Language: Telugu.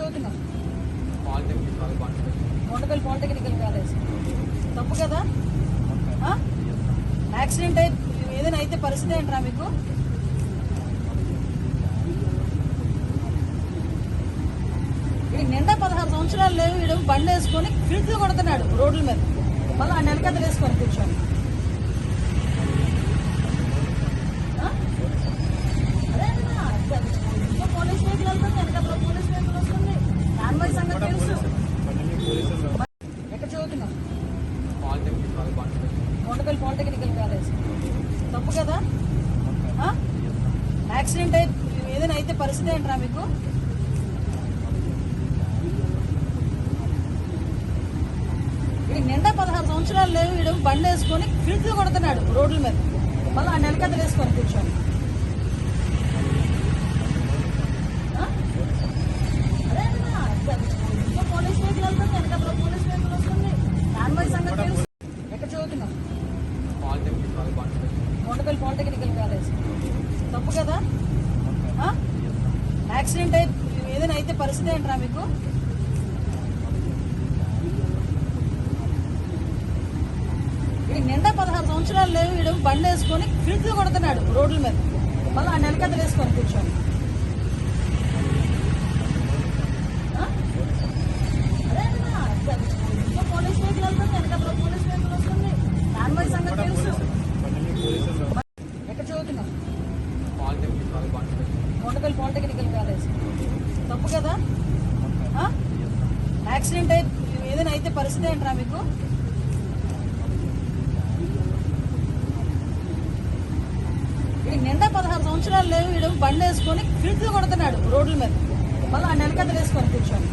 చదువుతున్నావు? Polytechnic Motapalli polytechnical college. తప్పు కదా? యాక్సిడెంట్ అయి ఏదైనా అయితే పరిస్థితి ఏంట్రా మీకు? వీడికి నిండా 16 సంవత్సరాలు లేవు. వీడు బండి వేసుకొని ఫిల్ట్లు కొడుతున్నాడు రోడ్ల మీద. మళ్ళీ ఆ నెలకథలు వేసుకొని కూర్చోండి. పోలీస్ వెహికల్ వెళ్తుంది, వెనకతలో పోలీస్ వెహికల్ వస్తుంది. నార్మల్ సంగతి తెలుసు. ఎక్కడ చదువుతున్నావు? మోటపల్లి పాలిటెక్నికల్ కాలేజ్. తప్పు కదా? యాక్సిడెంట్ అయి ఏదైనా అయితే పరిస్థితి ఏంట్రా మీకు? వీడికి నిండా 16 సంవత్సరాలు లేవు. వీడు బండి వేసుకొని ఫిల్ట్లు కొడుతున్నాడు రోడ్ల మీద. మళ్ళీ ఆ నెలకథలు వేసుకొని కూర్చోండి. పోలీస్ వెహికల్ వెళ్తుంది, వెనకతలో పోలీస్ వెహికల్ వస్తుంది. నార్మల్ సంగతి తెలుసు. ఎక్కడ చదువుతున్నావు? మోటపల్లి పాలిటెక్నికల్ కాలేజ్. తప్పు కదా? యాక్సిడెంట్ అయి ఏదైనా అయితే పరిస్థితి ఏంట్రా మీకు? వీడికి నిండా 16 సంవత్సరాలు లేవు. వీడు బండి వేసుకొని ఫిల్ట్లు కొడుతున్నాడు రోడ్ల మీద. మళ్ళీ ఆ నెలకథలు వేసుకొని కూర్చోండి. పోలీస్ వెహికల్ వెళ్తుంది, వెనకతలో పోలీస్ వెహికల్ వస్తుంది. నార్మల్ సంగతి తెలుసు. ఎక్కడ చదువుతున్నావు? మోటపల్లి పాలిటెక్నికల్ కాలేజ్. తప్పు కదా? యాక్సిడెంట్ అయి ఏదైనా అయితే పరిస్థితి ఏంట్రా మీకు? వీడికి నిండా 16 సంవత్సరాలు లేవు. వీడు బండి వేసుకొని ఫిల్ట్లు కొడుతున్నాడు రోడ్ల మీద. మళ్ళీ ఆ నెలకథలు వేసుకొని కూర్చోండి.